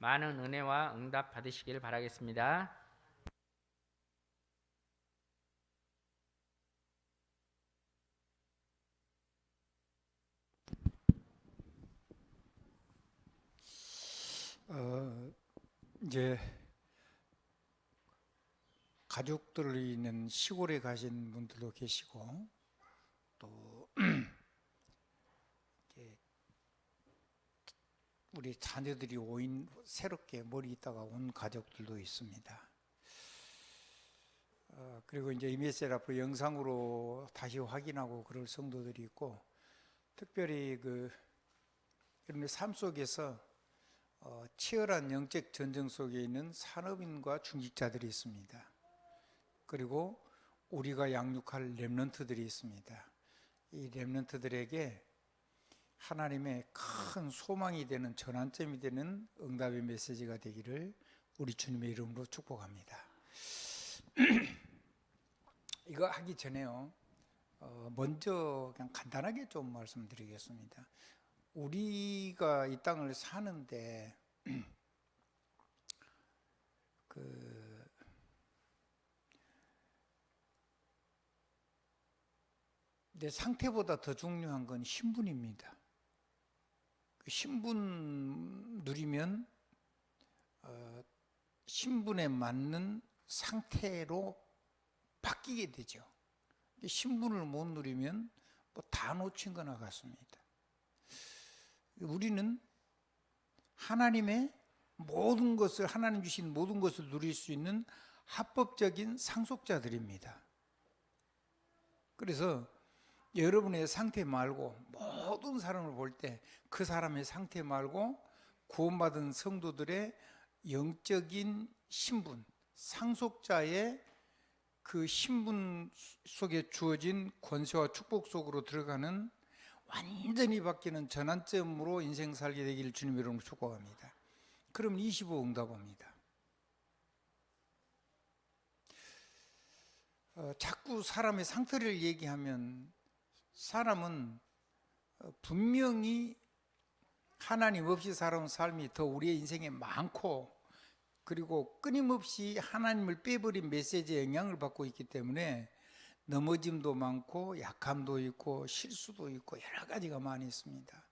많은 은혜와 응답 받으시길 바라겠습니다. 이제 가족들이 있는 시골에 가신 분들도 계시고 또 우리 자녀들이 새롭게 머리 있다가 온 가족들도 있습니다. 그리고 이제 이메시를 앞으로 영상으로 다시 확인하고 그럴 성도들이 있고, 특별히 여러분의 삶 속에서 치열한 영적 전쟁 속에 있는 산업인과 중직자들이 있습니다. 그리고 우리가 양육할 렘넌트들이 있습니다. 이 렘넌트들에게 하나님의 큰 소망이 되는 전환점이 되는 응답의 메시지가 되기를 우리 주님의 이름으로 축복합니다. 이거 하기 전에요, 먼저 그냥 간단하게 좀 말씀드리겠습니다. 우리가 이 땅을 사는데 내 상태보다 더 중요한 건 신분입니다. 신분 누리면 신분에 맞는 상태로 바뀌게 되죠. 신분을 못 누리면 뭐 다 놓친 거나 같습니다. 우리는 하나님의 모든 것을, 하나님 주신 모든 것을 누릴 수 있는 합법적인 상속자들입니다. 그래서 여러분의 상태 말고 모든 사람을 볼 때 그 사람의 상태 말고 구원받은 성도들의 영적인 신분, 상속자의 그 신분 속에 주어진 권세와 축복 속으로 들어가는 완전히 바뀌는 전환점으로 인생 살게 되기를 주님 이름으로 축복합니다. 그럼 25 응답합니다. 자꾸 사람의 상태를 얘기하면 사람은 분명히 하나님 없이 살아온 삶이 더 우리의 인생에 많고, 그리고 끊임없이 하나님을 빼버린 메시지에 영향을 받고 있기 때문에 넘어짐도 많고 약함도 있고 실수도 있고 여러 가지가 많이 있습니다.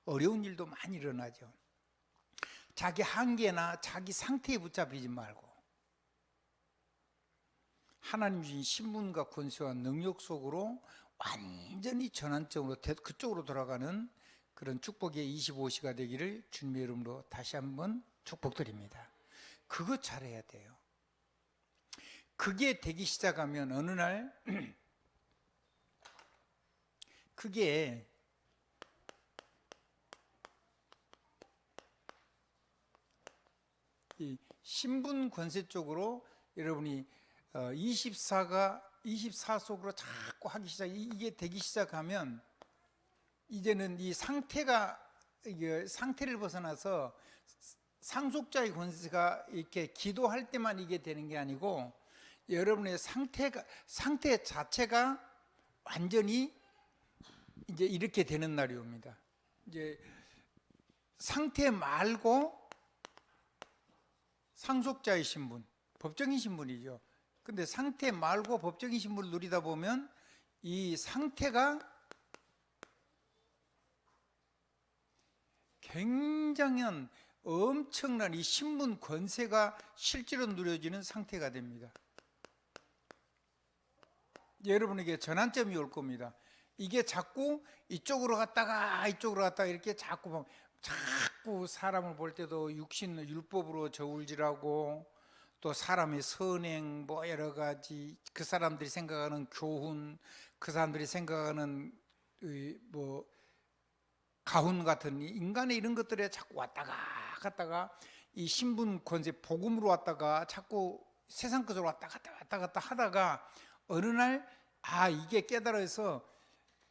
어려운 일도 많이 일어나죠. 자기 한계나 자기 상태에 붙잡히지 말고 하나님 주신 신분과 권세와 능력 속으로 완전히 전환점으로 그쪽으로 돌아가는 그런 축복의 25시가 되기를 주님의 이름으로 다시 한번 축복드립니다. 그거 잘해야 돼요. 그게 되기 시작하면 어느 날 그게 이 신분 권세 쪽으로 여러분이 24 속으로 자꾸 하기 이게 되기 시작하면 이제는 이 상태를 벗어나서 상속자의 권세가 이렇게 기도할 때만 이게 되는 게 아니고 여러분의 상태 자체가 완전히 이제 이렇게 되는 날이 옵니다. 이제 상태 말고 상속자의 신분, 법적인 신분이죠. 근데 상태 말고 법적인 신분을 누리다 보면 이 상태가 굉장한 엄청난 이 신분 권세가 실제로 누려지는 상태가 됩니다. 여러분에게 전환점이 올 겁니다. 이게 자꾸 이쪽으로 갔다가 이렇게 자꾸 사람을 볼 때도 육신 율법으로 저울질하고, 또 사람의 선행 뭐 여러 가지, 그 사람들이 생각하는 교훈, 그 사람들이 생각하는 뭐 가훈 같은 인간의 이런 것들에 자꾸 왔다가 갔다가 이 신분 권세 복음으로 왔다가 자꾸 세상 것으로 왔다 갔다 하다가 어느 날 이게 깨달아서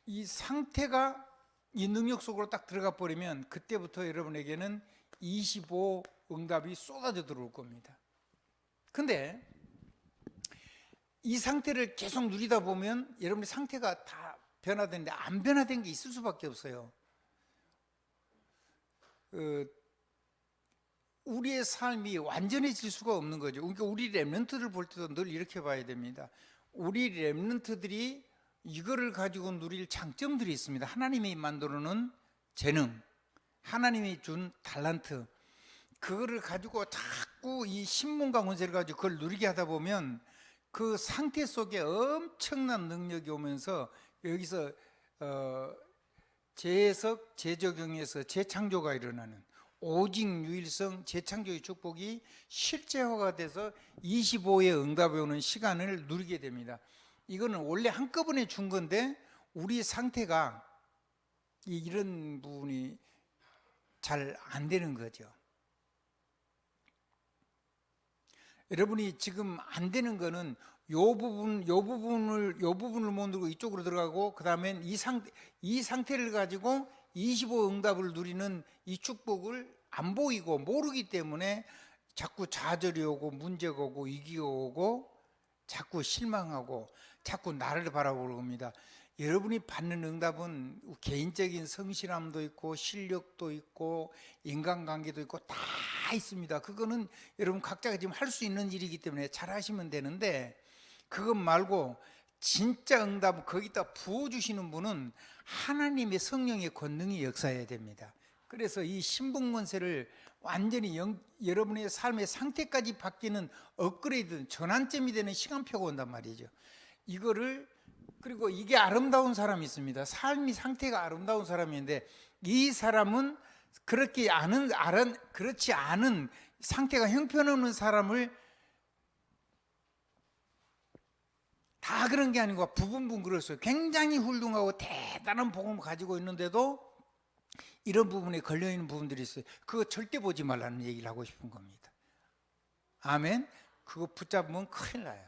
이 상태가 이 능력 속으로 딱 들어가 버리면 그때부터 여러분에게는 25 응답이 쏟아져 들어올 겁니다. 근데 이 상태를 계속 누리다 보면 여러분의 상태가 다 변화되는데 안 변화된 게 있을 수밖에 없어요. 우리의 삶이 완전해질 수가 없는 거죠. 그러니까 우리 렘넌트들 볼 때도 늘 이렇게 봐야 됩니다. 우리 렘넌트들이 이거를 가지고 누릴 장점들이 있습니다. 하나님이 만들어 놓은 재능, 하나님이 준 달란트, 그거를 가지고 자꾸 이 신문과 권세를 가지고 그걸 누리게 하다 보면 그 상태 속에 엄청난 능력이 오면서 여기서 재해석, 재적용에서 재창조가 일어나는, 오직 유일성 재창조의 축복이 실제화가 돼서 25의 응답에 오는 시간을 누리게 됩니다. 이거는 원래 한꺼번에 준 건데 우리 상태가 이런 부분이 잘 안 되는 거죠. 여러분이 지금 안 되는 거는 요 부분을 못 누르고 이쪽으로 들어가고, 그 다음엔 이 상태를 가지고 25 응답을 누리는 이 축복을 안 보이고 모르기 때문에 자꾸 좌절이 오고 문제가 오고 위기가 오고 자꾸 실망하고 자꾸 나를 바라보는 겁니다. 여러분이 받는 응답은 개인적인 성실함도 있고 실력도 있고 인간관계도 있고 다 있습니다. 그거는 여러분 각자가 지금 할 수 있는 일이기 때문에 잘 하시면 되는데, 그것 말고 진짜 응답 거기다 부어주시는 분은 하나님의 성령의 권능이 역사해야 됩니다. 그래서 이 신분권세를 완전히 여러분의 삶의 상태까지 바뀌는 업그레이드, 전환점이 되는 시간표가 온단 말이죠. 이거를, 그리고 이게 아름다운 사람이 있습니다. 삶이 상태가 아름다운 사람인데 이 사람은 그렇지 않은 상태가 형편없는 사람을 다 그런 게 아니고 부분분 그랬어요. 굉장히 훌륭하고 대단한 복음을 가지고 있는데도 이런 부분에 걸려있는 부분들이 있어요. 그거 절대 보지 말라는 얘기를 하고 싶은 겁니다. 아멘. 그거 붙잡으면 큰일 나요.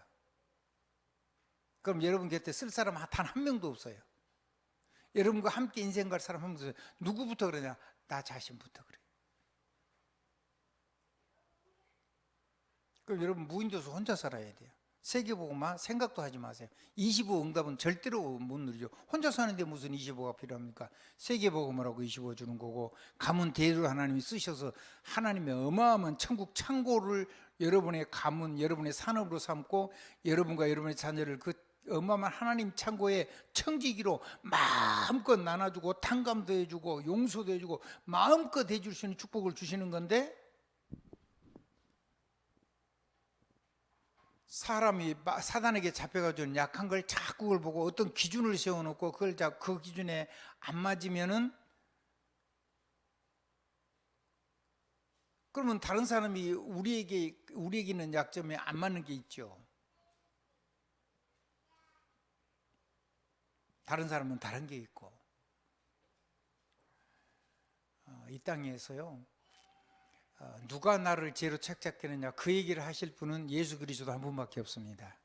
그럼 여러분 곁에 쓸 사람 단 한 명도 없어요. 여러분과 함께 인생 갈 사람 한 명도 없어요. 누구부터 그러냐? 나 자신부터 그래요. 그럼 여러분 무인도에서 혼자 살아야 돼요. 세계복음만 생각도 하지 마세요. 25 응답은 절대로 못 누리죠. 혼자 사는데 무슨 25가 필요합니까? 세계복음을 하고 25 주는 거고, 가문 대로 하나님이 쓰셔서 하나님의 어마어마한 천국 창고를 여러분의 가문, 여러분의 산업으로 삼고 여러분과 여러분의 자녀를 그 어마어마한 하나님 창고의 청지기로 마음껏 나눠주고 탕감도 해주고 용서도 해주고 마음껏 해줄 수 있는 축복을 주시는 건데, 사람이 사단에게 잡혀가지고 약한 걸 자꾸 그걸 보고 어떤 기준을 세워놓고 그걸 그 기준에 안 맞으면은, 그러면 다른 사람이 우리에게 있는 약점에 안 맞는 게 있죠. 다른 사람은 다른 게 있고. 이 땅에서요, 누가 나를 죄로 책잡겠느냐, 그 얘기를 하실 분은 예수 그리스도 한 분밖에 없습니다.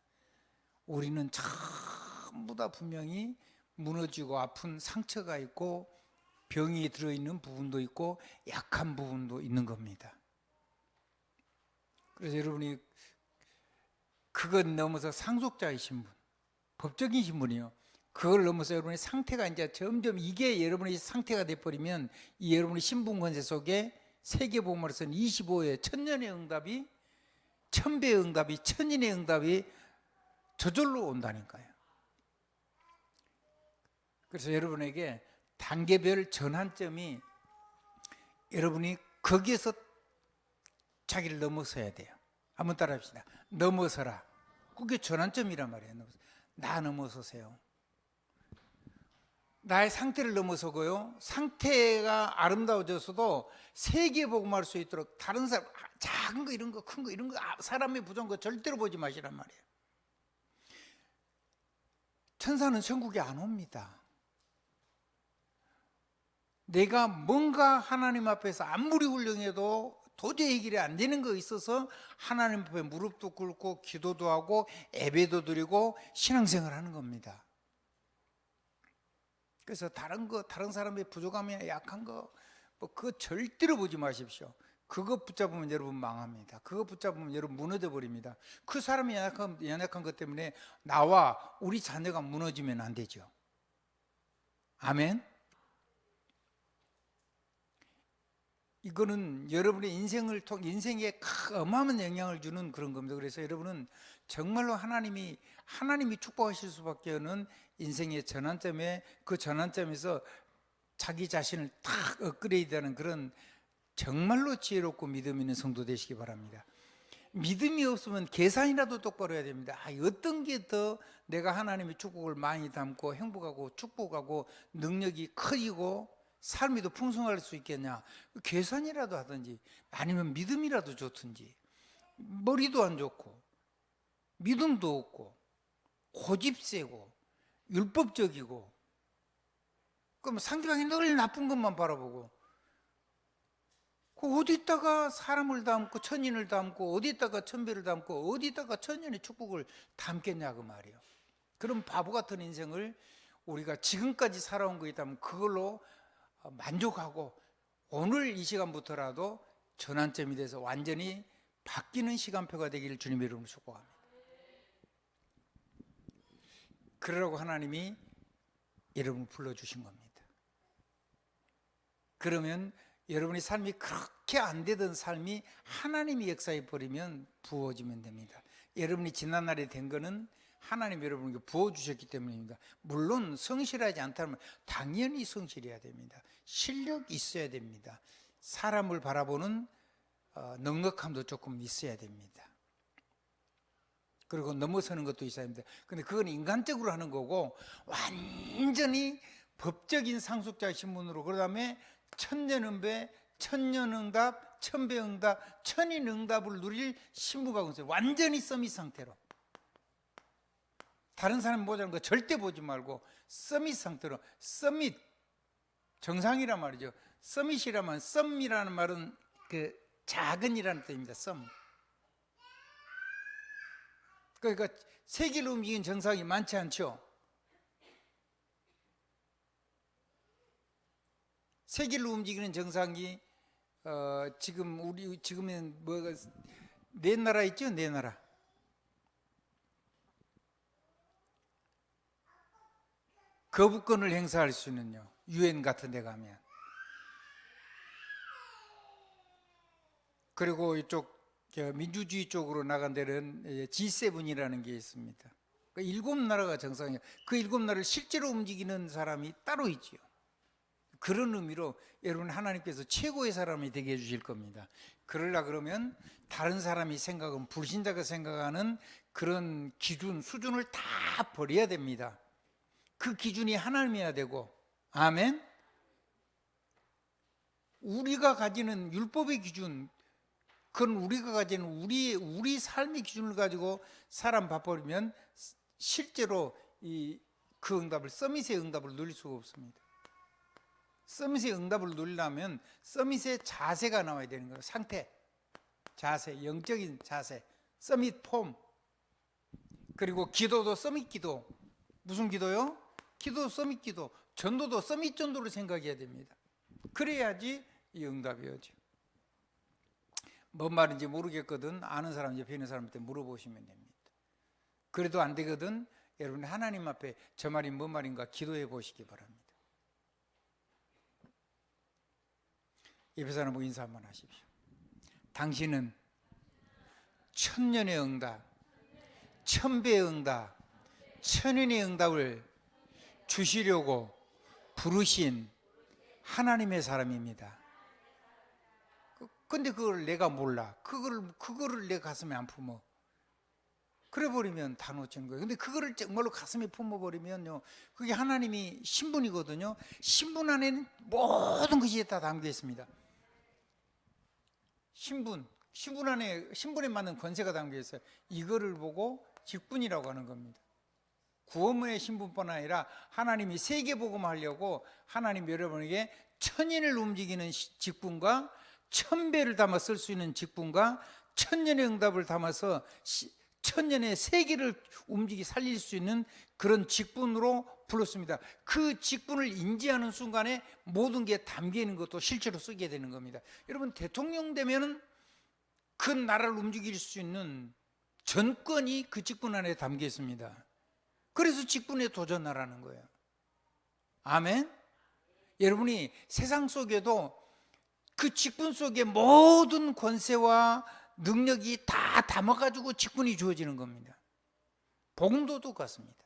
우리는 전부 다 분명히 무너지고 아픈 상처가 있고 병이 들어있는 부분도 있고 약한 부분도 있는 겁니다. 그래서 여러분이 그것 넘어서 상속자이신 분, 법적인 신분이요, 그걸 넘어서 여러분의 상태가 이제 점점 이게 여러분의 상태가 돼버리면 이 여러분의 신분권세 속에 세계복음으로서는 25의 천년의 응답이, 1000배의 응답이, 1000인의 응답이 저절로 온다니까요. 그래서 여러분에게 단계별 전환점이, 여러분이 거기에서 자기를 넘어서야 돼요. 한번 따라 합시다. 넘어서라. 그게 전환점이란 말이에요. 나 넘어서세요. 나의 상태를 넘어서고요, 상태가 아름다워져서도 세계복음할 수 있도록 다른 사람, 작은 거 이런 거 큰 거 이런 거 사람의 부정한 거 절대로 보지 마시란 말이에요. 천사는 천국에 안 옵니다. 내가 뭔가 하나님 앞에서 아무리 훌륭해도 도저히 해결이 안 되는 거 있어서 하나님 앞에 무릎도 꿇고 기도도 하고 예배도 드리고 신앙생활 하는 겁니다. 그래서 다른 사람의 부족함이나 약한 거, 그거 절대로 보지 마십시오. 그거 붙잡으면 여러분 망합니다. 그거 붙잡으면 여러분 무너져 버립니다. 그 사람이 연약한 것 때문에 나와 우리 자녀가 무너지면 안 되죠. 아멘. 이거는 여러분의 인생에 어마어마한 영향을 주는 그런 겁니다. 그래서 여러분은 정말로 하나님이 축복하실 수밖에 없는 인생의 전환점에, 그 전환점에서 자기 자신을 탁 업그레이드하는 그런 정말로 지혜롭고 믿음 있는 성도 되시기 바랍니다. 믿음이 없으면 계산이라도 똑바로 해야 됩니다. 어떤 게 더 내가 하나님의 축복을 많이 담고 행복하고 축복하고 능력이 커지고 삶이 더 풍성할 수 있겠냐. 계산이라도 하든지 아니면 믿음이라도 좋든지. 머리도 안 좋고 믿음도 없고 고집 세고 율법적이고, 그럼 상대방이 늘 나쁜 것만 바라보고, 어디다가 사람을 담고 천인을 담고 어디다가 천배를 담고 어디다가 천년의 축복을 담겠냐 그 말이에요. 그런 바보 같은 인생을 우리가 지금까지 살아온 거 있다면 그걸로 만족하고 오늘 이 시간부터라도 전환점이 돼서 완전히 바뀌는 시간표가 되기를 주님의 이름으로 축복합니다. 그러라고 하나님이 여러분을 불러주신 겁니다. 그러면 여러분의 삶이 그렇게 안 되던 삶이 하나님이 역사해 버리면 부어지면 됩니다. 여러분이 지난날에 된 거는 하나님이 여러분에게 부어주셨기 때문입니다. 물론 성실하지 않다면 당연히 성실해야 됩니다. 실력이 있어야 됩니다. 사람을 바라보는 넉넉함도 조금 있어야 됩니다. 그리고 넘어서는 것도 있어야 합니다. 근데 그건 인간적으로 하는 거고, 완전히 법적인 상속자 신분으로, 그 다음에 천년응배, 천년응답, 천배응답, 천인응답을 누릴 신부가 있어요. 완전히 서밋 상태로. 다른 사람 보자는 거 절대 보지 말고 서밋 상태로. 서밋, 정상이란 말이죠. 서밋이라면, 썸이라는 말은 그 작은이라는 뜻입니다. 썸. 그러니까 세계로 움직이는 정상이 많지 않죠. 세계로 움직이는 정상이 지금은 뭐가 네 나라 있죠? 네 나라. 거부권을 행사할 수 있는요. UN 같은 데 가면. 그리고 이쪽 민주주의 쪽으로 나간 데는 G7이라는 게 있습니다. 그 7나라가 정상이에요. 그 7나라를 실제로 움직이는 사람이 따로 있죠. 그런 의미로 여러분 하나님께서 최고의 사람이 되게 해주실 겁니다. 그러면 다른 사람이 생각은, 불신자가 생각하는 그런 기준, 수준을 다 버려야 됩니다. 그 기준이 하나님이어야 되고, 아멘? 우리가 가지는 율법의 기준, 그건 우리가 가지는 우리 삶의 기준을 가지고 사람 봐버리면 실제로 그 응답을, 서밋의 응답을 누릴 수가 없습니다. 서밋의 응답을 누리려면 서밋의 자세가 나와야 되는 거예요. 상태, 자세, 영적인 자세, 서밋 폼. 그리고 기도도 서밋 기도. 무슨 기도요? 기도 서밋 기도. 전도도 서밋 전도로 생각해야 됩니다. 그래야지 이 응답이 오죠. 뭔 말인지 모르겠거든 아는 사람, 옆에 있는 사람한테 물어보시면 됩니다. 그래도 안 되거든 여러분 하나님 앞에 저 말이 뭔 말인가 기도해 보시기 바랍니다. 옆에 사람 보고 인사 한번 하십시오. 당신은 천년의 응답, 천배의 응답, 천인의 응답을 주시려고 부르신 하나님의 사람입니다. 근데 그걸 내가 몰라. 그거를 내 가슴에 안 품어. 그래 버리면 다 놓치는 거예요. 근데 그거를 정말로 가슴에 품어 버리면요, 그게 하나님이 신분이거든요. 신분 안에는 모든 것이 다 담겨 있습니다. 신분 안에 신분에 맞는 권세가 담겨 있어요. 이거를 보고 직분이라고 하는 겁니다. 구원문의 신분뿐 아니라 하나님이 세계복음하려고 하나님 여러분에게 천인을 움직이는 직분과 천배를 담아 쓸 수 있는 직분과 천년의 응답을 담아서 천년의 세계를 살릴 수 있는 그런 직분으로 불렀습니다. 그 직분을 인지하는 순간에 모든 게 담겨 있는 것도 실제로 쓰게 되는 겁니다. 여러분 대통령 되면은 그 나라를 움직일 수 있는 전권이 그 직분 안에 담겨 있습니다. 그래서 직분에 도전하라는 거예요. 아멘? 여러분이 세상 속에도 그 직분 속에 모든 권세와 능력이 다 담아가지고 직분이 주어지는 겁니다. 복음도 똑같습니다.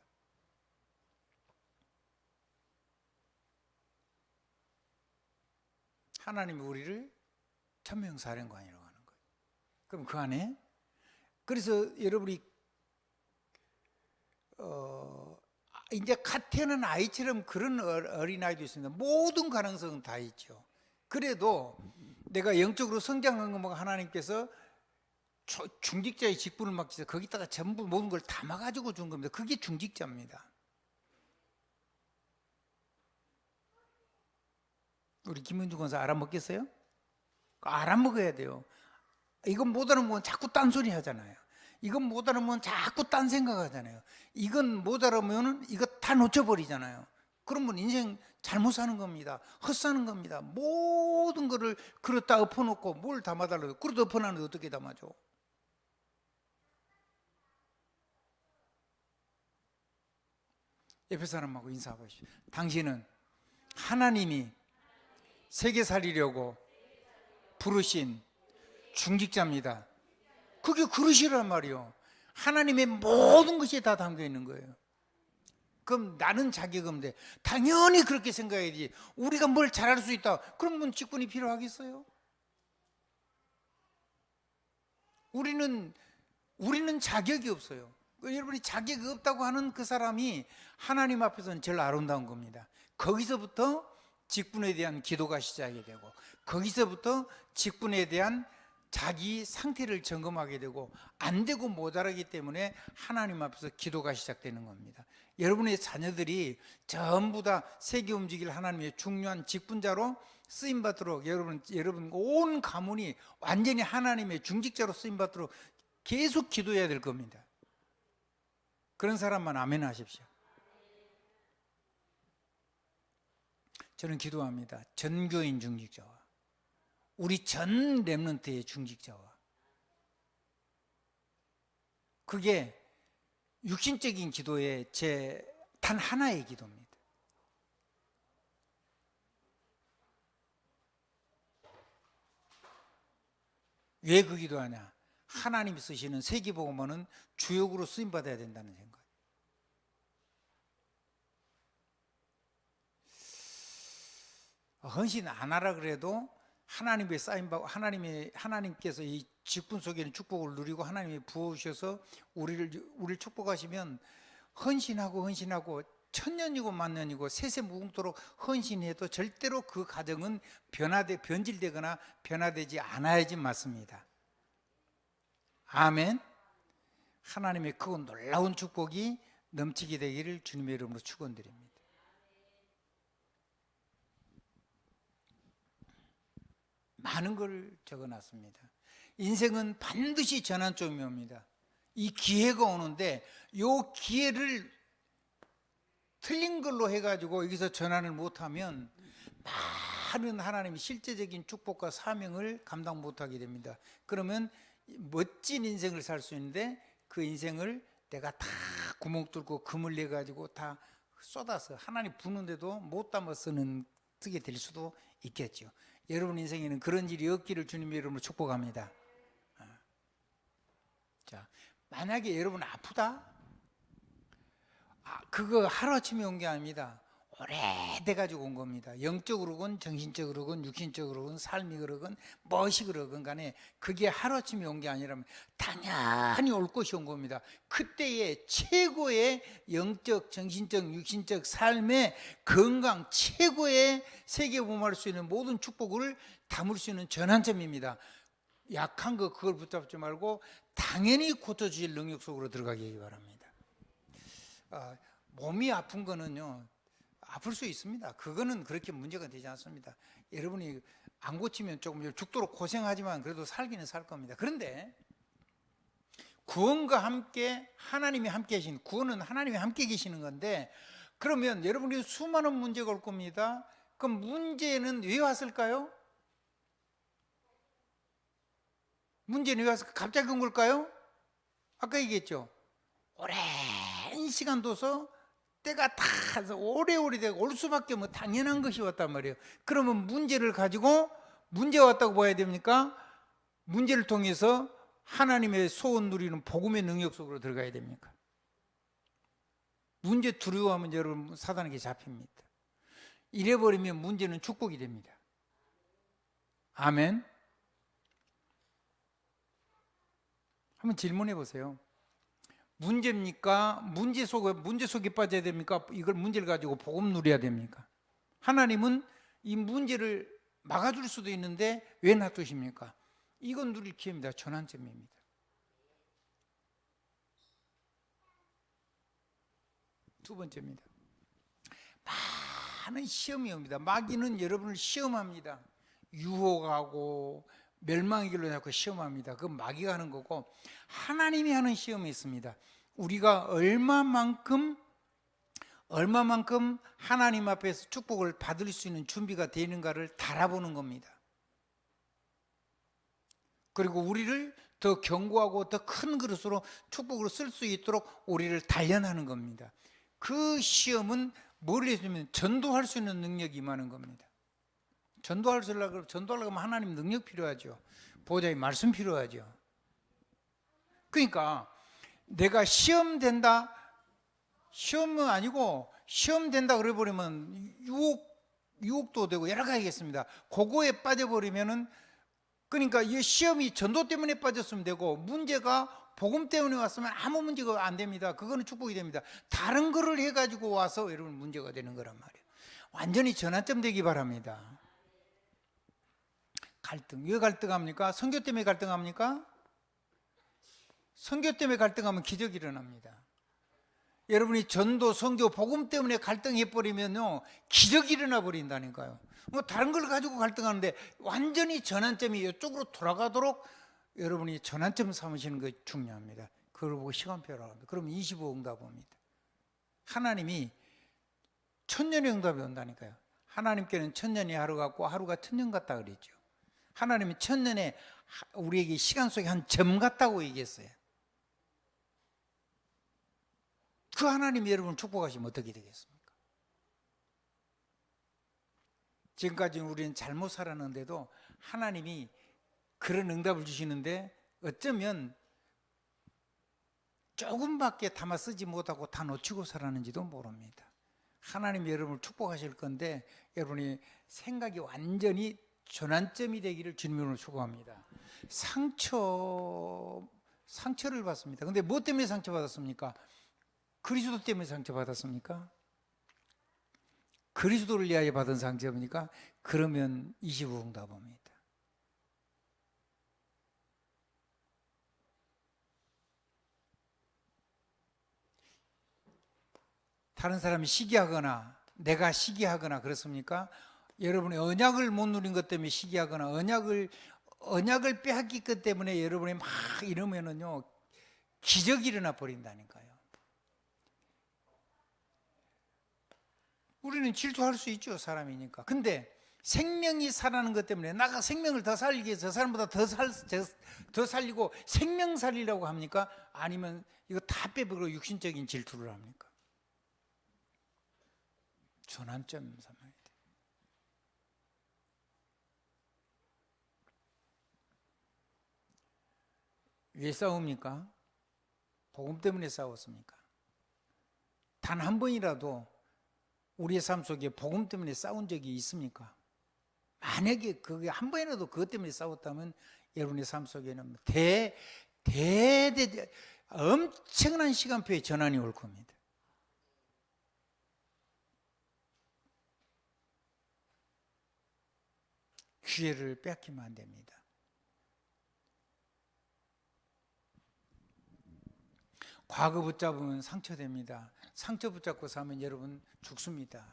하나님이 우리를 천명사령관이라고 하는 거예요. 그럼 그 안에, 그래서 여러분이 이제 갓 태어난 아이처럼 그런 어린아이도 있습니다. 모든 가능성은 다 있죠. 그래도 내가 영적으로 성장한 것만 하나님께서 중직자의 직분을 맡기셔서 거기다가 전부 모든 걸 담아가지고 준 겁니다. 그게 중직자입니다. 우리 김은주 권사 알아먹겠어요? 알아먹어야 돼요. 이건 못 알아먹으면 자꾸 딴소리 하잖아요. 이건 못 알아먹으면 자꾸 딴 생각하잖아요. 이건 못 알아먹으면 이거 다 놓쳐버리잖아요. 그러면 인생 잘못 사는 겁니다. 헛사는 겁니다. 모든 거를 그렇다 엎어놓고 뭘 담아달라고. 그래도 엎어놨는데 어떻게 담아줘? 옆에 사람하고 인사하십시오. 당신은 하나님이 세계 살리려고 부르신 중직자입니다. 그게 그릇이란 말이요. 하나님의 모든 것이 다 담겨 있는 거예요. 그럼 나는 자격이 없는데 당연히 그렇게 생각해야지. 우리가 뭘 잘할 수 있다. 그러면 직분이 필요하겠어요? 우리는 자격이 없어요. 여러분이 자격이 없다고 하는 그 사람이 하나님 앞에서는 제일 아름다운 겁니다. 거기서부터 직분에 대한 기도가 시작이 되고, 거기서부터 직분에 대한 자기 상태를 점검하게 되고, 안 되고 모자라기 때문에 하나님 앞에서 기도가 시작되는 겁니다. 여러분의 자녀들이 전부 다 세계 움직일 하나님의 중요한 직분자로 쓰임받도록, 여러분 온 가문이 완전히 하나님의 중직자로 쓰임받도록 계속 기도해야 될 겁니다. 그런 사람만 아멘 하십시오. 저는 기도합니다. 전 교인 중직자와 우리 전 렘넌트의 중직자와, 그게 육신적인 기도의 제 단 하나의 기도입니다. 왜 그 기도하냐? 하나님이 쓰시는 세계복음화는 주역으로 쓰임받아야 된다는 생각. 헌신 안 하라 그래도 하나님의 쌓임받고 하나님께서 이 직분 속에는 축복을 누리고 하나님이 부어주셔서 우리를 축복하시면 헌신하고 천년이고 만년이고 세세 무궁토록 헌신해도 절대로 그 가정은 변질되거나 변화되지 않아야지 맞습니다. 아멘. 하나님의 크고 놀라운 축복이 넘치게 되기를 주님의 이름으로 축원드립니다. 많은 걸 적어놨습니다. 인생은 반드시 전환점이 옵니다. 이 기회가 오는데 이 기회를 틀린 걸로 해가지고 여기서 전환을 못하면 많은 하나님의 실제적인 축복과 사명을 감당 못하게 됩니다. 그러면 멋진 인생을 살 수 있는데 그 인생을 내가 다 구멍 뚫고 금을 내가지고 다 쏟아서 하나님 부는데도 못 담아 쓰게 될 수도 있겠죠. 여러분 인생에는 그런 일이 없기를 주님의 이름으로 축복합니다. 자, 만약에 여러분 아프다? 그거 하루아침에 온 게 아닙니다. 오래돼가지고 온 겁니다. 영적으로건 정신적으로건 육신적으로건 삶이 그러건 무엇이 그러건 간에 그게 하루아침에 온 게 아니라면 당연히 올 것이 온 겁니다. 그때의 최고의 영적, 정신적, 육신적 삶의 건강, 최고의 세계복음화할 수 있는 모든 축복을 담을 수 있는 전환점입니다. 약한 거 그걸 붙잡지 말고 당연히 고쳐주실 능력 속으로 들어가기 바랍니다. 몸이 아픈 거는요, 아플 수 있습니다. 그거는 그렇게 문제가 되지 않습니다. 여러분이 안 고치면 조금 죽도록 고생하지만 그래도 살기는 살 겁니다. 그런데 구원과 함께 하나님이 함께 계신, 구원은 하나님이 함께 계시는 건데, 그러면 여러분이 수많은 문제가 올 겁니다. 그럼 문제는 왜 왔을까요? 문제는 왜 왔을까요? 갑자기 온 걸까요? 아까 얘기했죠. 오랜 시간 둬서 때가 다 오래오래 되고 올 수밖에 당연한 것이 왔단 말이에요. 그러면 문제를 가지고 문제가 왔다고 봐야 됩니까? 문제를 통해서 하나님의 소원 누리는 복음의 능력 속으로 들어가야 됩니까? 문제 두려워하면 여러분 사단에게 잡힙니다. 이래버리면 문제는 축복이 됩니다. 아멘. 한번 질문해 보세요. 문제입니까? 문제 속에 빠져야 됩니까? 이걸 문제를 가지고 복음 누려야 됩니까? 하나님은 이 문제를 막아줄 수도 있는데 왜 놔두십니까? 이건 누릴 기회입니다. 전환점입니다. 두 번째입니다. 많은 시험이 옵니다. 마귀는 여러분을 시험합니다. 유혹하고 멸망의 길로 자꾸 시험합니다. 그건 마귀가 하는 거고, 하나님이 하는 시험이 있습니다. 우리가 얼마만큼 하나님 앞에서 축복을 받을 수 있는 준비가 되는가를 달아보는 겁니다. 그리고 우리를 더 견고하고 더 큰 그릇으로 축복으로 쓸 수 있도록 우리를 단련하는 겁니다. 그 시험은 뭘 해주면 전도할 수 있는 능력이 임하는 겁니다. 전도하려고 하면 하나님 능력 필요하죠. 보호자의 말씀 필요하죠. 그러니까 내가 시험은 아니고 시험된다 그래 버리면 유혹도 되고 여러 가지 있겠습니다. 그거에 빠져버리면은, 그러니까 이 시험이 전도 때문에 빠졌으면 되고, 문제가 복음 때문에 왔으면 아무 문제가 안 됩니다. 그거는 축복이 됩니다. 다른 거를 해가지고 와서 여러분 문제가 되는 거란 말이에요. 완전히 전환점 되기 바랍니다. 갈등, 왜 갈등합니까? 선교 때문에 갈등합니까? 선교 때문에 갈등하면 기적이 일어납니다. 여러분이 전도, 선교, 복음 때문에 갈등해버리면요, 기적이 일어나 버린다니까요. 뭐 다른 걸 가지고 갈등하는데 완전히 전환점이 이쪽으로 돌아가도록 여러분이 전환점 삼으시는 것이 중요합니다. 그걸 보고 시간표라고 합니다. 그러면 25 응답입니다. 하나님이 천년의 응답이 온다니까요. 하나님께는 천년이 하루 같고 하루가 천년 같다 그랬죠. 하나님은 천년에 우리에게 시간 속에 한 점 같다고 얘기했어요. 그 하나님이 여러분을 축복하시면 어떻게 되겠습니까? 지금까지 우리는 잘못 살았는데도 하나님이 그런 응답을 주시는데 어쩌면 조금밖에 담아 쓰지 못하고 다 놓치고 살았는지도 모릅니다. 하나님이 여러분을 축복하실 건데 여러분이 생각이 완전히 전환점이 되기를 주님으로 축복합니다. 상처를 받습니다. 근데 뭐 때문에 상처받았습니까? 그리스도 때문에 상처받았습니까? 그리스도를 위하여 받은 상처입니까? 그러면 25 응답합니다. 다른 사람이 시기하거나 내가 시기하거나 그렇습니까? 여러분의 언약을 못 누린 것 때문에 시기하거나 언약을 빼앗기 것 때문에 여러분이 막 이러면은요, 기적이 일어나 버린다니까요. 우리는 질투할 수 있죠, 사람이니까. 근데 생명이 살아나는 것 때문에 나가 생명을 더 살리기 위해서 저 사람보다 더 살리고 생명 살리려고 합니까? 아니면 이거 다 빼버리고 육신적인 질투를 합니까? 전환점 삼아야 돼. 왜 싸웁니까? 복음 때문에 싸웠습니까? 단 한 번이라도 우리의 삶 속에 복음 때문에 싸운 적이 있습니까? 만약에 그게 한 번이라도 그것 때문에 싸웠다면 여러분의 삶 속에는 엄청난 시간표의 전환이 올 겁니다. 기회를 뺏기면 안 됩니다. 과거 붙잡으면 상처됩니다. 상처 붙잡고 사면 여러분 죽습니다.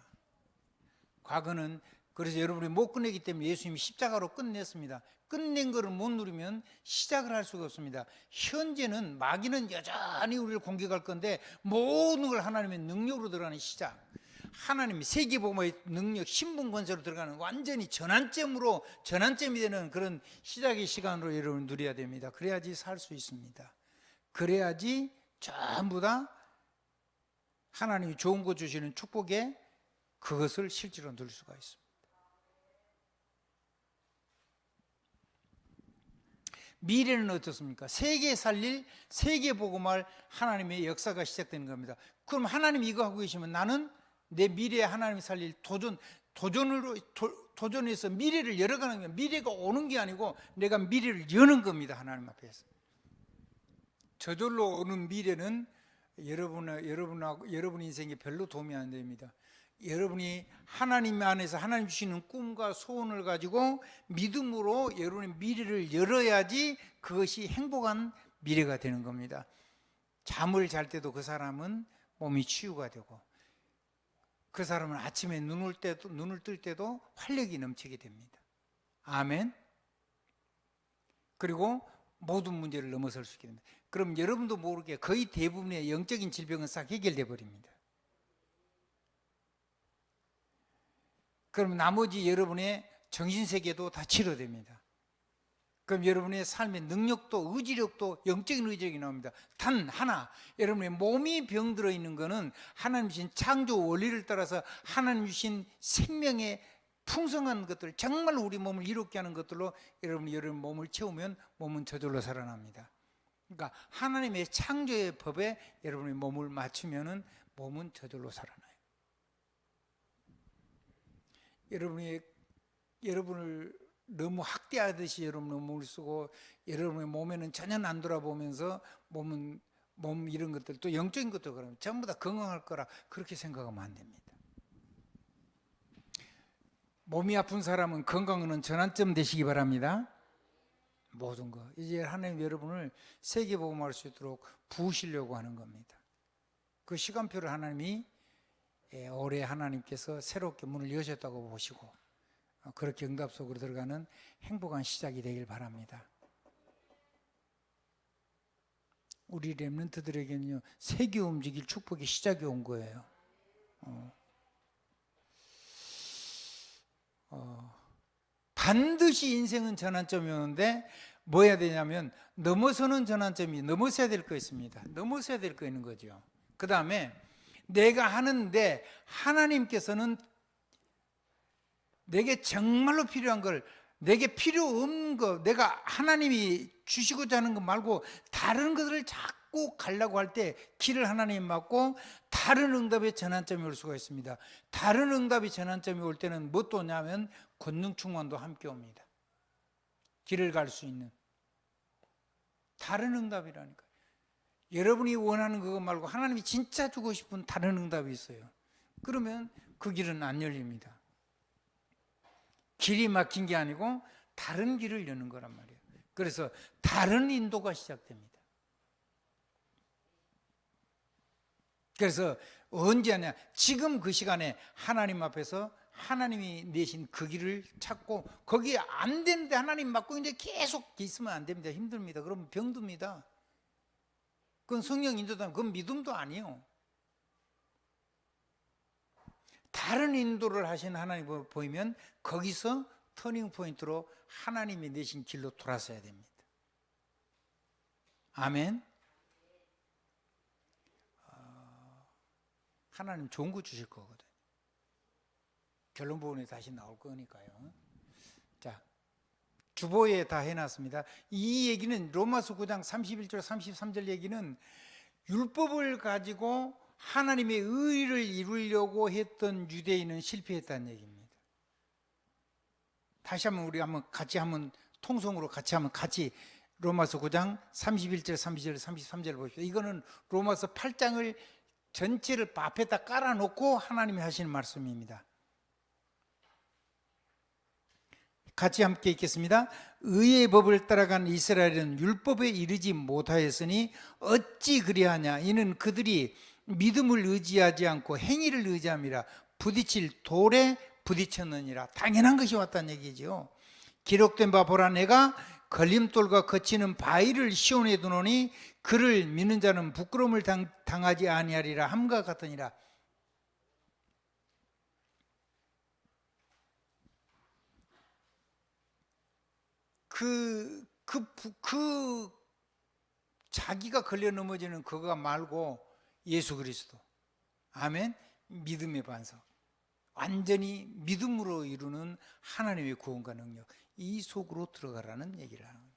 과거는 그래서 여러분이 못 끝내기 때문에 예수님이 십자가로 끝냈습니다. 끝낸 것을 못 누리면 시작을 할 수가 없습니다. 현재는 마귀는 여전히 우리를 공격할 건데 모든 걸 하나님의 능력으로 들어가는 시작, 하나님이 세계복음의 능력, 신분 권세로 들어가는 완전히 전환점이 되는 그런 시작의 시간으로 여러분 누려야 됩니다. 그래야지 살 수 있습니다. 그래야지 전부 다 하나님이 좋은 거 주시는 축복에 그것을 실제로 누릴 수가 있습니다. 미래는 어떻습니까? 세계 살릴 세계 복음할 하나님의 역사가 시작되는 겁니다. 그럼 하나님이 이거 하고 계시면 나는 내 미래에 하나님이 살릴 도전해서 미래를 열어가는 거예요. 미래가 오는 게 아니고 내가 미래를 여는 겁니다. 하나님 앞에서. 저절로 오는 미래는 여러분 인생에 별로 도움이 안 됩니다. 여러분이 하나님 안에서 하나님 주시는 꿈과 소원을 가지고 믿음으로 여러분의 미래를 열어야지 그것이 행복한 미래가 되는 겁니다. 잠을 잘 때도 그 사람은 몸이 치유가 되고, 그 사람은 아침에 눈을 뜰 때도 활력이 넘치게 됩니다. 아멘. 그리고 모든 문제를 넘어설 수 있게 됩니다. 그럼 여러분도 모르게 거의 대부분의 영적인 질병은 싹 해결돼 버립니다. 그럼 나머지 여러분의 정신세계도 다 치료됩니다. 그럼 여러분의 삶의 능력도 의지력도 영적인 의지력이 나옵니다. 단 하나, 여러분의 몸이 병들어 있는 것은 하나님 주신 창조 원리를 따라서 하나님 주신 생명의 풍성한 것들, 정말 우리 몸을 이롭게 하는 것들로 여러분이 몸을 채우면 몸은 저절로 살아납니다. 그러니까 하나님의 창조의 법에 여러분의 몸을 맞추면 몸은 저절로 살아나요. 여러분을 너무 학대하듯이 여러분의 몸을 쓰고 여러분의 몸에는 전혀 안 돌아보면서 몸 이런 것들, 또 영적인 것도 그러면 전부 다 건강할 거라 그렇게 생각하면 안 됩니다. 몸이 아픈 사람은 건강은 전환점 되시기 바랍니다. 모든 거 이제 하나님 여러분을 세계복음할 수 있도록 부으시려고 하는 겁니다. 그 시간표를 하나님이 올해 하나님께서 새롭게 문을 여셨다고 보시고 그렇게 응답 속으로 들어가는 행복한 시작이 되길 바랍니다. 우리 렘넌트들에게는요, 세계 움직일 축복의 시작이 온 거예요. 반드시 인생은 전환점이 오는데 뭐 해야 되냐면 넘어서는 전환점이 넘어서야 될 거 있습니다. 넘어서야 될 거 있는 거죠. 그 다음에 내가 하는데 하나님께서는 내게 정말로 필요한 걸, 내게 필요 없는 거, 내가 하나님이 주시고자 하는 것 말고 다른 것을 자꾸 가려고 할 때 길을 하나님 막고 다른 응답의 전환점이 올 수가 있습니다. 다른 응답의 전환점이 올 때는 무엇도 오냐면 권능 충만도 함께 옵니다. 길을 갈 수 있는 다른 응답이라니까요. 여러분이 원하는 그거 말고 하나님이 진짜 주고 싶은 다른 응답이 있어요. 그러면 그 길은 안 열립니다. 길이 막힌 게 아니고 다른 길을 여는 거란 말이에요. 그래서 다른 인도가 시작됩니다. 그래서 언제 하냐, 지금 그 시간에 하나님 앞에서 하나님이 내신 그 길을 찾고, 거기 안 되는데 하나님 맞고 이제 계속 있으면 안 됩니다. 힘듭니다. 그러면 병듭니다. 그건 성령 인도도 아니고 그건 믿음도 아니에요. 다른 인도를 하신 하나님을 보이면 거기서 터닝 포인트로 하나님이 내신 길로 돌아서야 됩니다. 아멘. 하나님 좋은 거 주실 거거든요. 결론 부분에 다시 나올 거니까요. 자, 주보에 다 해놨습니다. 이 얘기는 로마서 9장 31절 33절 얘기는 율법을 가지고 하나님의 의를 이루려고 했던 유대인은 실패했다는 얘기입니다. 다시 한번 우리 같이 통성으로 같이 로마서 9장 31절 32절 33절 보십시오. 이거는 로마서 8장을 전체를 앞에다 깔아놓고 하나님이 하시는 말씀입니다. 같이 함께 읽겠습니다. 의의 법을 따라간 이스라엘은 율법에 이르지 못하였으니 어찌 그리하냐. 이는 그들이 믿음을 의지하지 않고 행위를 의지함이라 부딪힐 돌에 부딪혔느니라. 당연한 것이 왔다는 얘기죠. 기록된 바 보라, 내가 걸림돌과 거치는 바위를 시온에 두노니 그를 믿는 자는 부끄러움을 당하지 아니하리라 함과 같으니라. 자기가 걸려 넘어지는 그거 말고 예수 그리스도. 아멘. 믿음의 반석. 완전히 믿음으로 이루는 하나님의 구원과 능력. 이 속으로 들어가라는 얘기를 하는 거예요.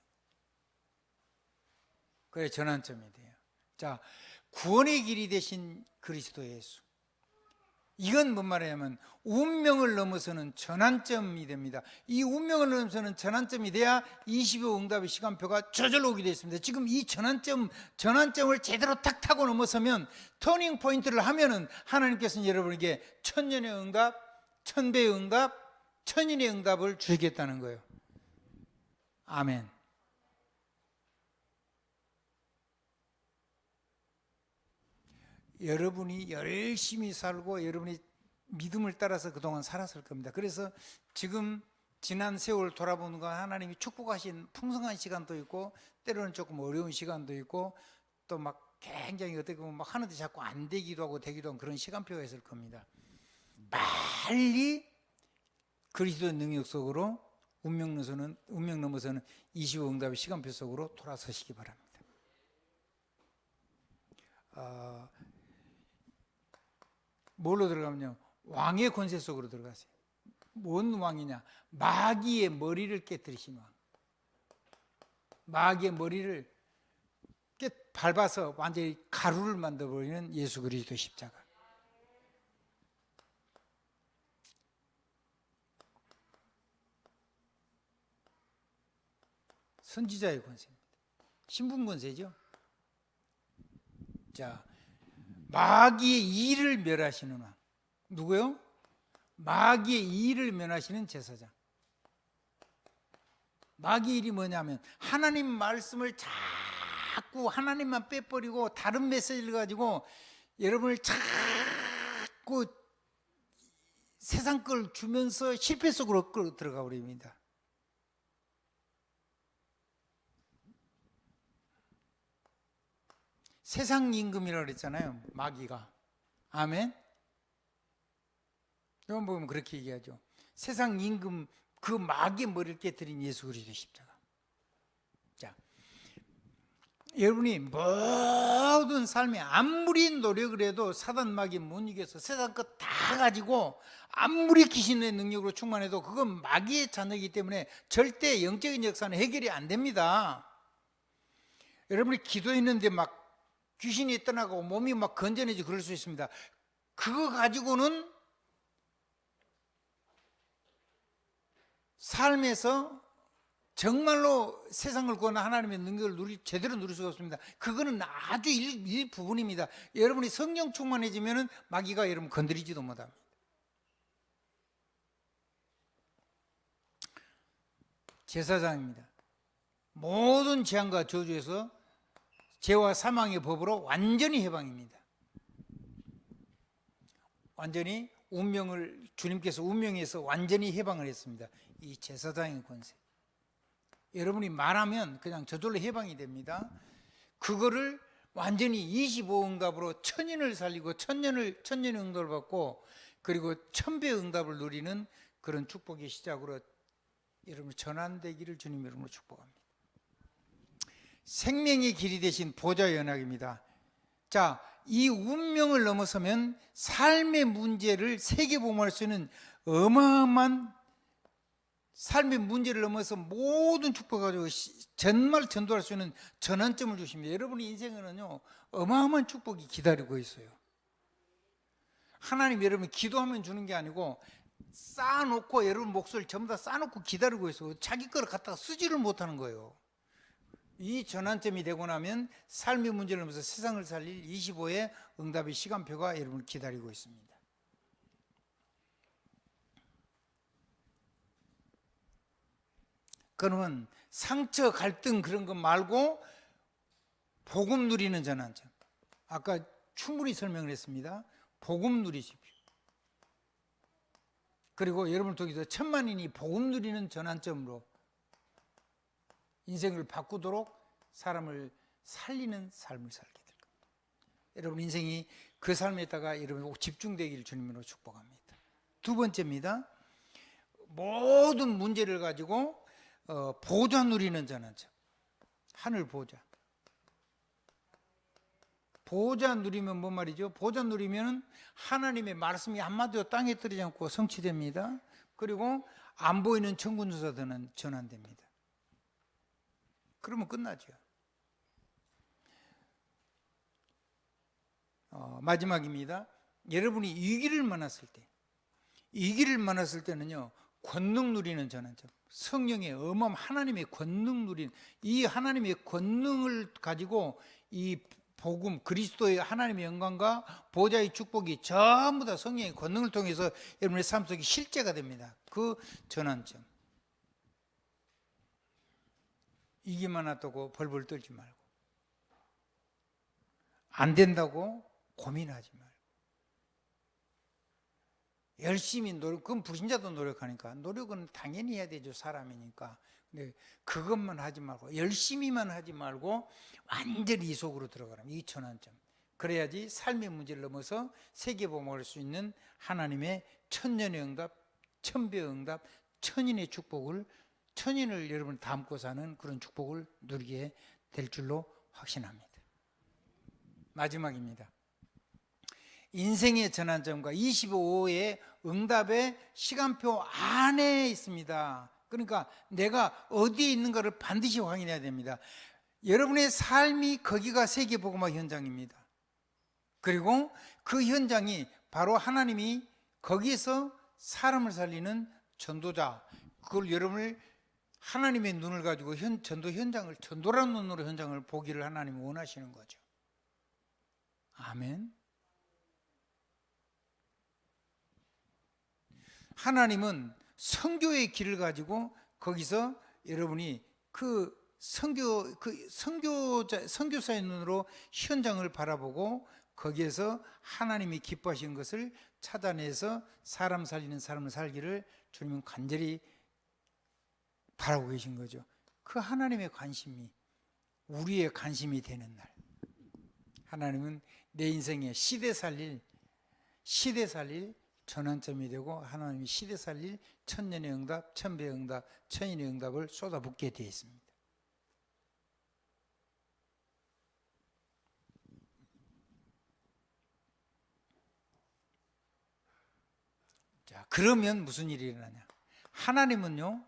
그래 전환점이 돼요. 자, 구원의 길이 되신 그리스도 예수. 이건 뭔 말이냐면 운명을 넘어서는 전환점이 됩니다. 이 운명을 넘어서는 전환점이 돼야 25 응답의 시간표가 저절로 오게 되어 있습니다. 지금 이 전환점을 제대로 탁 타고 넘어서면 터닝 포인트를 하면은 하나님께서는 여러분에게 천년의 응답, 천배의 응답, 천인의 응답을 주시겠다는 거예요. 아멘. 여러분이 열심히 살고 여러분이 믿음을 따라서 그동안 살았을 겁니다. 그래서 지금 지난 세월 돌아보는 건 하나님이 축복하신 풍성한 시간도 있고 때로는 조금 어려운 시간도 있고 또 막 굉장히 어떻게 보면 막 하는데 자꾸 안 되기도 하고 되기도 한 그런 시간표가 있을 겁니다. 빨리 그리스도의 능력 속으로 운명 넘어서는 25 응답의 시간표 속으로 돌아서시기 바랍니다. 뭘로 들어가면요, 왕의 권세 속으로 들어가세요. 뭔 왕이냐? 마귀의 머리를 깨뜨리신 왕. 마귀의 머리를 밟아서 완전히 가루를 만들어버리는 예수 그리스도 십자가. 선지자의 권세입니다. 신분 권세죠. 자, 마귀의 일을 멸하시는 왕. 누구요? 마귀의 일을 멸하시는 제사장. 마귀의 일이 뭐냐면 하나님 말씀을 자꾸 하나님만 빼버리고 다른 메시지를 가지고 여러분을 자꾸 세상 걸 주면서 실패 속으로 끌어 들어가 버립니다. 세상 임금이라고 그랬잖아요, 마귀가. 아멘. 이건 보면 그렇게 얘기하죠. 세상 임금, 그 마귀의 머리를 깨뜨린 예수 그리스도 십자가. 자, 여러분이 모든 삶에 아무리 노력을 해도 사단 마귀 못 이겨서 세상 것 다 가지고 아무리 귀신의 능력으로 충만해도 그건 마귀의 자녀이기 때문에 절대 영적인 역사는 해결이 안 됩니다. 여러분이 기도했는데 막 귀신이 떠나고 몸이 막 건전해지고 그럴 수 있습니다. 그거 가지고는 삶에서 정말로 세상을 구하는 하나님의 능력을 제대로 누릴 수가 없습니다. 그거는 아주 일부분입니다. 여러분이 성령 충만해지면 마귀가 여러분 건드리지도 못합니다. 제사장입니다. 모든 재앙과 저주에서 죄와 사망의 법으로 완전히 해방입니다. 완전히 주님께서 운명에서 완전히 해방을 했습니다. 이 제사장의 권세. 여러분이 말하면 그냥 저절로 해방이 됩니다. 그거를 완전히 25응답으로 천인을 살리고 천년의 응답을 받고 그리고 천배의 응답을 누리는 그런 축복의 시작으로 여러분 전환되기를 주님 이름으로 축복합니다. 생명의 길이 되신 보좌의 연합입니다. 자, 이 운명을 넘어서면 삶의 문제를 세계복음할 수 있는 어마어마한 삶의 문제를 넘어서 모든 축복을 가지고 정말 전도할 수 있는 전환점을 주십니다. 여러분의 인생에는요 어마어마한 축복이 기다리고 있어요. 하나님 여러분 기도하면 주는 게 아니고 쌓아놓고 여러분 몫을 전부 다 쌓아놓고 기다리고 있어요. 자기 거를 갖다가 쓰지를 못하는 거예요. 이 전환점이 되고 나면 삶의 문제를 넘어서 세상을 살릴 25의 응답의 시간표가 여러분을 기다리고 있습니다. 그러면 상처, 갈등 그런 것 말고 복음 누리는 전환점. 아까 충분히 설명을 했습니다. 복음 누리십시오. 그리고 여러분을 통해서 천만인이 복음 누리는 전환점으로 인생을 바꾸도록 사람을 살리는 삶을 살게 될 겁니다. 여러분 인생이 그 삶에다가 여러분이 꼭 집중되기를 주님으로 축복합니다. 두 번째입니다. 모든 문제를 가지고 보좌 누리는 전환점. 하늘 보좌. 보좌 누리면 뭔 말이죠? 보좌 누리면 하나님의 말씀이 한마디도 땅에 떨어지지 않고 성취됩니다. 그리고 안 보이는 천군조사들은 전환됩니다. 그러면 끝나죠. 마지막입니다. 여러분이 위기를 만났을 때는요, 권능 누리는 전환점, 성령의 어마어마한 하나님의 권능 누리는, 이 하나님의 권능을 가지고 이 복음, 그리스도의 하나님의 영광과 보좌의 축복이 전부 다 성령의 권능을 통해서 여러분의 삶 속에 실제가 됩니다. 그 전환점. 이기만 하다고 벌벌 떨지 말고, 안 된다고 고민하지 말고, 열심히 그건 불신자도 노력하니까, 노력은 당연히 해야 되죠, 사람이니까. 근데 그것만 하지 말고, 열심히만 하지 말고 완전히 이 속으로 들어가라면, 이 전환점. 그래야지 삶의 문제를 넘어서 세계복음을 할 수 있는 하나님의 천년의 응답, 천배의 응답, 천인의 축복을, 천인을 여러분 담고 사는 그런 축복을 누리게 될 줄로 확신합니다. 마지막입니다. 인생의 전환점과 25호의 응답의 시간표 안에 있습니다. 그러니까 내가 어디에 있는가를 반드시 확인해야 됩니다. 여러분의 삶이 거기가 세계복음화 현장입니다. 그리고 그 현장이 바로 하나님이 거기에서 사람을 살리는 전도자, 그걸 여러분을 하나님의 눈을 가지고 전도 현장을, 전도라는 눈으로 현장을 보기를 하나님이 원하시는 거죠. 아멘. 하나님은 선교의 길을 가지고 거기서 여러분이 그 선교사의 눈으로 현장을 바라보고 거기에서 하나님이 기뻐하신 것을 찾아내서 사람 살리는 사람을 살기를 주님은 간절히 바라고 계신 거죠. 그 하나님의 관심이 우리의 관심이 되는 날, 하나님은 내 인생에 시대 살릴 전환점이 되고 하나님이 시대 살릴 천년의 응답, 천배의 응답, 천인의 응답을 쏟아붓게 되어 있습니다. 자, 그러면 무슨 일이 일어나냐? 하나님은요,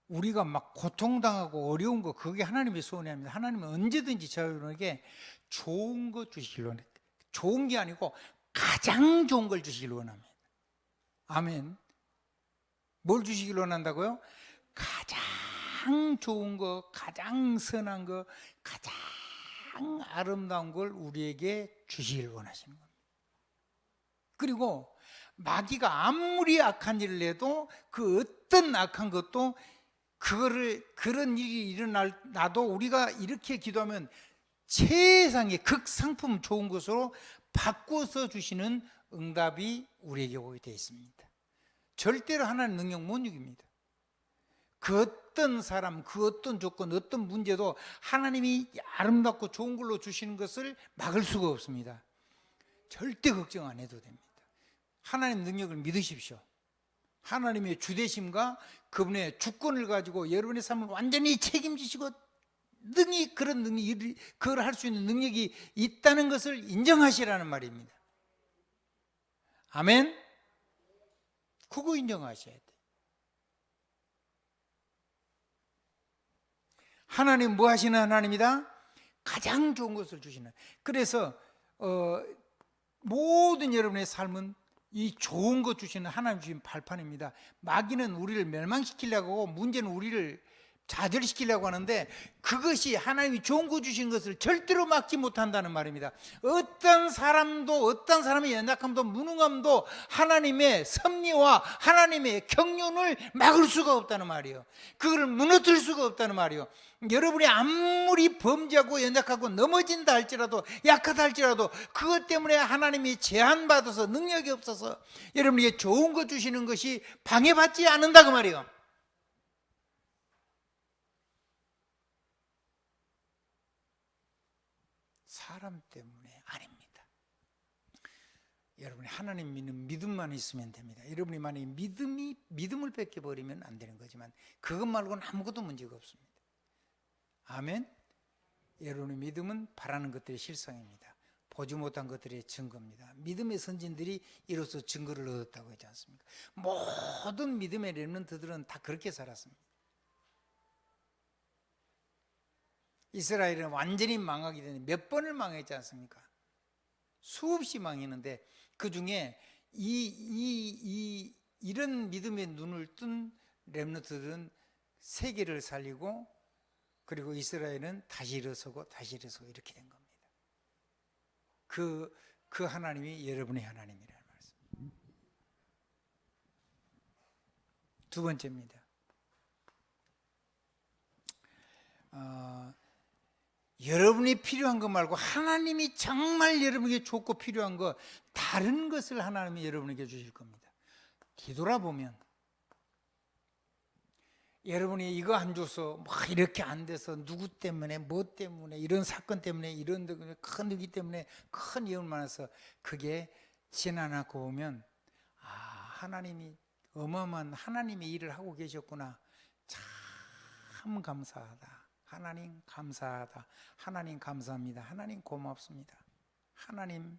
우리가 막 고통당하고 어려운 거, 그게 하나님의 소원이 아닙니다. 하나님은 언제든지 저에게 좋은 거 주시길 원해요. 좋은 게 아니고 가장 좋은 걸 주시길 원합니다. 아멘. 뭘 주시길 원한다고요? 가장 좋은 거, 가장 선한 거, 가장 아름다운 걸 우리에게 주시길 원하시는 겁니다. 그리고 마귀가 아무리 악한 일을 해도 그 어떤 악한 것도 그런 일이 일어나도 우리가 이렇게 기도하면 세상의 극상품 좋은 것으로 바꿔서 주시는 응답이 우리에게 오게 되어 있습니다. 절대로 하나님 능력 못 이깁니다. 그 어떤 사람, 그 어떤 조건, 어떤 문제도 하나님이 아름답고 좋은 걸로 주시는 것을 막을 수가 없습니다. 절대 걱정 안 해도 됩니다. 하나님 능력을 믿으십시오. 하나님의 주대심과 그분의 주권을 가지고 여러분의 삶을 완전히 책임지시고 능히 그런 능력이, 그걸 할 수 있는 능력이 있다는 것을 인정하시라는 말입니다. 아멘. 그거 인정하셔야 돼. 하나님 뭐 하시는 하나님이다? 가장 좋은 것을 주시는. 그래서 모든 여러분의 삶은 이 좋은 것 주시는 하나님 주신 발판입니다. 마귀는 우리를 멸망시키려고 하고 문제는 우리를 좌절시키려고 하는데 그것이 하나님이 좋은 거 주신 것을 절대로 막지 못한다는 말입니다. 어떤 사람의 연약함도 무능함도 하나님의 섭리와 하나님의 경륜을 막을 수가 없다는 말이에요. 그걸 무너뜨릴 수가 없다는 말이에요. 여러분이 아무리 범죄하고 연약하고 넘어진다 할지라도, 약하다 할지라도 그것 때문에 하나님이 제한받아서 능력이 없어서 여러분에게 좋은 거 주시는 것이 방해받지 않는다 그 말이에요. 사람 때문에 아닙니다. 여러분이 하나님 믿는 믿음만 있으면 됩니다. 여러분이 만약에 믿음을 뺏겨버리면 안 되는 거지만 그것 말고는 아무것도 문제가 없습니다. 아멘. 여러분의 믿음은 바라는 것들의 실상입니다. 보지 못한 것들의 증거입니다. 믿음의 선진들이 이로써 증거를 얻었다고 하지 않습니까? 모든 믿음의 렘넌트들은 다 그렇게 살았습니다. 이스라엘은 완전히 망하게 되는데 몇 번을 망했지 않습니까? 수없이 망했는데 그 중에 이런 믿음의 눈을 뜬 렘넌트들은 세계를 살리고, 그리고 이스라엘은 다시 일어서고 다시 일어서고 이렇게 된 겁니다. 그 하나님이 여러분의 하나님이라는 말씀. 두 번째입니다. 여러분이 필요한 것 말고 하나님이 정말 여러분에게 좋고 필요한 것, 다른 것을 하나님이 여러분에게 주실 겁니다. 뒤돌아보면 여러분이 이거 안 줘서 막 이렇게 안 돼서 누구 때문에 뭐 때문에 이런 사건 때문에 이런 큰 위기 때문에 큰 위험을 만나서 그게 지나고 보면 하나님이 어마어마한 하나님의 일을 하고 계셨구나. 참 감사하다. 하나님 감사하다. 하나님 감사합니다. 하나님 고맙습니다. 하나님이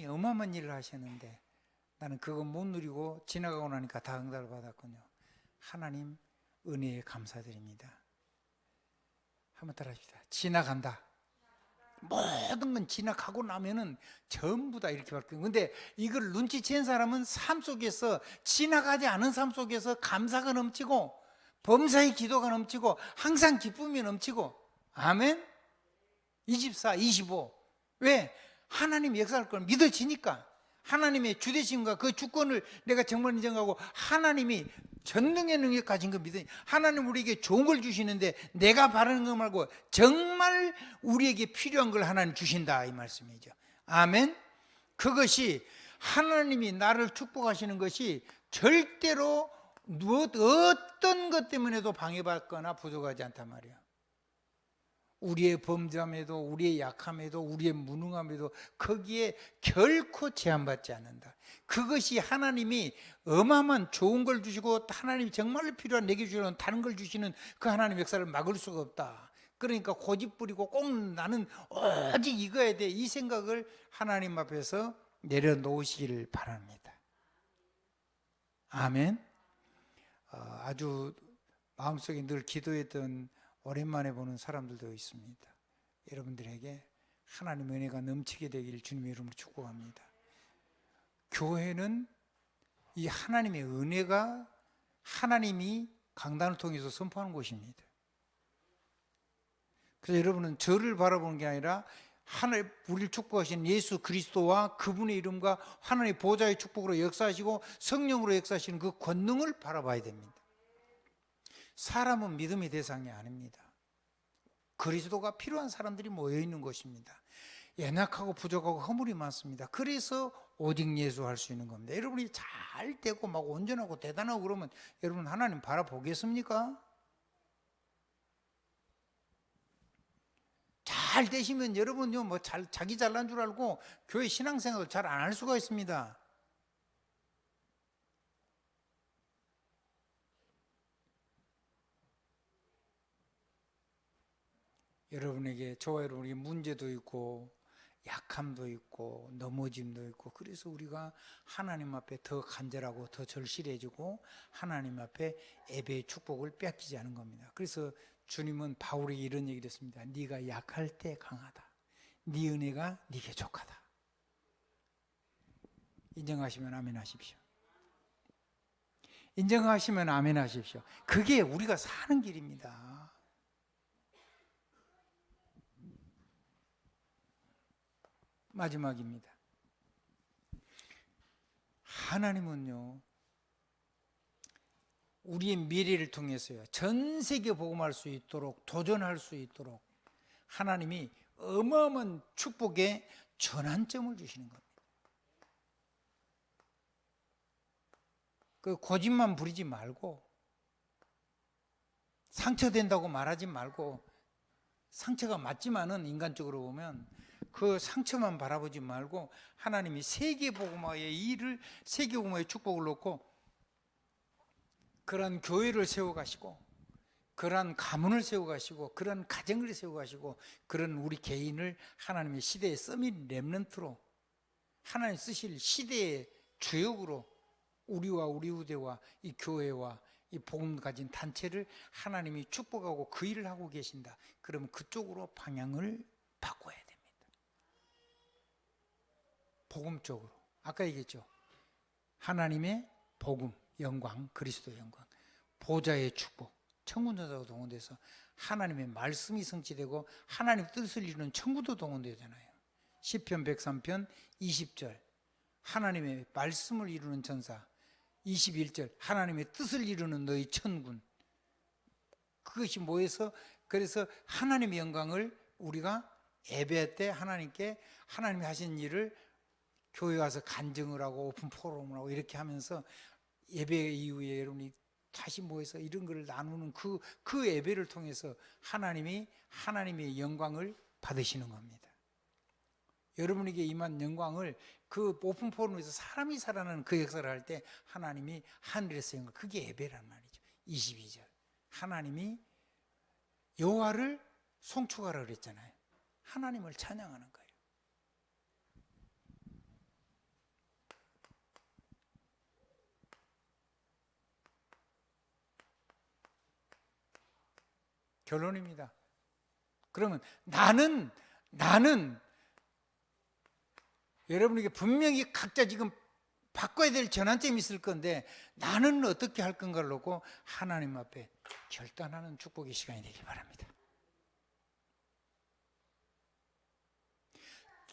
어마어마한 일을 하셨는데 나는 그거 못 누리고 지나가고 나니까 다 응답을 받았군요. 하나님 은혜에 감사드립니다. 한번 따라합시다. 지나간다. 모든 건 지나가고 나면은 전부 다 이렇게 바뀌어요. 근데 이걸 눈치챈 사람은 삶 속에서, 지나가지 않은 삶 속에서 감사가 넘치고 범사의 기도가 넘치고 항상 기쁨이 넘치고. 아멘. 24, 25. 왜? 하나님 역사할 걸 믿어지니까. 하나님의 주되심과 그 주권을 내가 정말 인정하고 하나님이 전능의 능력 가진 거 믿으니, 하나님 우리에게 좋은 걸 주시는데 내가 바라는 거 말고 정말 우리에게 필요한 걸 하나님 주신다, 이 말씀이죠. 아멘. 그것이 하나님이 나를 축복하시는 것이 절대로 어떤 것 때문에도 방해받거나 부족하지 않단 말이야. 우리의 범죄함에도, 우리의 약함에도, 우리의 무능함에도 거기에 결코 제한받지 않는다. 그것이 하나님이 어마어마한 좋은 걸 주시고 하나님이 정말 필요한 내게 주시는 다른 걸 주시는 그 하나님 역사를 막을 수가 없다. 그러니까 고집 부리고 꼭 나는 오직 이거야 돼, 이 생각을 하나님 앞에서 내려놓으시기를 바랍니다. 아멘. 아주 마음속에 늘 기도했던, 오랜만에 보는 사람들도 있습니다. 여러분들에게 하나님의 은혜가 넘치게 되길 주님의 이름으로 축복합니다. 교회는 이 하나님의 은혜가 하나님이 강단을 통해서 선포하는 곳입니다. 그래서 여러분은 저를 바라보는 게 아니라 하나님 우리를 축복하신 예수 그리스도와 그분의 이름과 하나님의 보좌의 축복으로 역사하시고 성령으로 역사하시는 그 권능을 바라봐야 됩니다. 사람은 믿음의 대상이 아닙니다. 그리스도가 필요한 사람들이 모여있는 것입니다. 연약하고 부족하고 허물이 많습니다. 그래서 오직 예수 할 수 있는 겁니다. 여러분이 잘 되고 막 온전하고 대단하고 그러면 여러분 하나님 바라보겠습니까? 잘 되시면 여러분요 뭐 자기 잘난 줄 알고 교회 신앙생활을 잘 안 할 수가 있습니다. 여러분에게, 저와 여러분에게 문제도 있고 약함도 있고 넘어짐도 있고, 그래서 우리가 하나님 앞에 더 간절하고 더 절실해지고 하나님 앞에 예배의 축복을 뺏기지 않은 겁니다. 그래서 주님은 바울에게 이런 얘기를 했습니다. 네가 약할 때 강하다. 네 은혜가 네게 족하다. 인정하시면 아멘 하십시오. 인정하시면 아멘 하십시오. 그게 우리가 사는 길입니다. 마지막입니다. 하나님은요 우리의 미래를 통해서요 전 세계 복음할 수 있도록, 도전할 수 있도록 하나님이 어마어마한 축복의 전환점을 주시는 겁니다. 그 고집만 부리지 말고, 상처된다고 말하지 말고, 상처가 맞지만은 인간적으로 보면 그 상처만 바라보지 말고 하나님이 세계복음화의 일을, 세계복음화의 축복을 놓고 그런 교회를 세워가시고, 그런 가문을 세워가시고, 그런 가정을 세워가시고, 그런 우리 개인을 하나님의 시대의 서밋 렘넌트로, 하나님 쓰실 시대의 주역으로 우리와 우리 후대와 이 교회와 이 복음 가진 단체를 하나님이 축복하고 그 일을 하고 계신다. 그러면 그쪽으로 방향을 바꿔야 됩니다. 복음 쪽으로. 아까 얘기했죠. 하나님의 복음, 영광, 그리스도의 영광, 보좌의 축복, 천군 천사가 동원돼서 하나님의 말씀이 성취되고 하나님 뜻을 이루는 천구도 동원되잖아요. 시편 103편 20절 하나님의 말씀을 이루는 천사, 21절 하나님의 뜻을 이루는 너희 천군. 그것이 모여서 그래서 하나님의 영광을 우리가 예배 때 하나님께 하나님이 하신 일을 교회 와서 간증을 하고 오픈 포럼을 하고 이렇게 하면서 예배 이후에 여러분이 다시 모여서 이런 걸 나누는 그 예배를 통해서 하나님의 영광을 받으시는 겁니다. 여러분에게 임한 영광을 그 오픈 포럼에서 사람이 살아나는 그 역사를 할 때 하나님이 하늘에서 영광, 그게 예배란 말이죠. 22절 하나님이 여호와를 송축하라 그랬잖아요. 하나님을 찬양하는 거예요. 결론입니다. 그러면 나는 여러분에게 분명히 각자 지금 바꿔야 될 전환점이 있을 건데 나는 어떻게 할 건가를 놓고 하나님 앞에 결단하는 축복의 시간이 되길 바랍니다.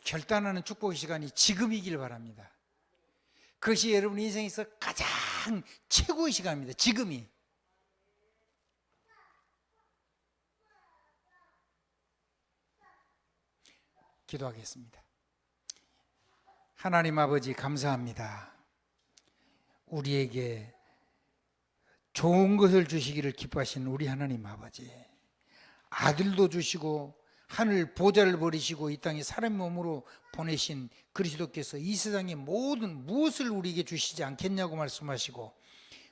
결단하는 축복의 시간이 지금이길 바랍니다. 그것이 여러분 인생에서 가장 최고의 시간입니다. 지금이. 기도하겠습니다. 하나님 아버지 감사합니다. 우리에게 좋은 것을 주시기를 기뻐하시는 우리 하나님 아버지, 아들도 주시고 하늘 보좌를 버리시고 이 땅에 사람의 몸으로 보내신 그리스도께서 이 세상의 모든 무엇을 우리에게 주시지 않겠냐고 말씀하시고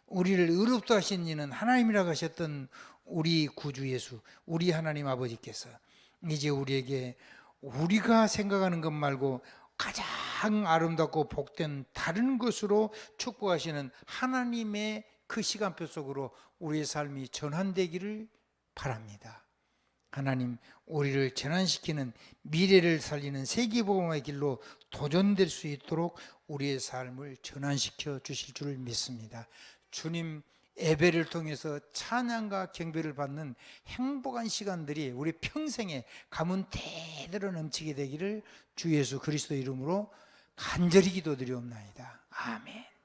우리를 의롭다 하신 이는 하나님이라고 하셨던 우리 구주 예수, 우리 하나님 아버지께서 이제 우리에게 우리가 생각하는 것 말고 가장 아름답고 복된 다른 것으로 축복하시는 하나님의 그 시간표 속으로 우리의 삶이 전환되기를 바랍니다. 하나님, 우리를 전환시키는 미래를 살리는 세계복음의 길로 도전될 수 있도록 우리의 삶을 전환시켜 주실 줄 믿습니다. 주님, 예배를 통해서 찬양과 경배를 받는 행복한 시간들이 우리 평생에 가문 대대로 넘치게 되기를 주 예수 그리스도 이름으로 간절히 기도드리옵나이다. 아멘.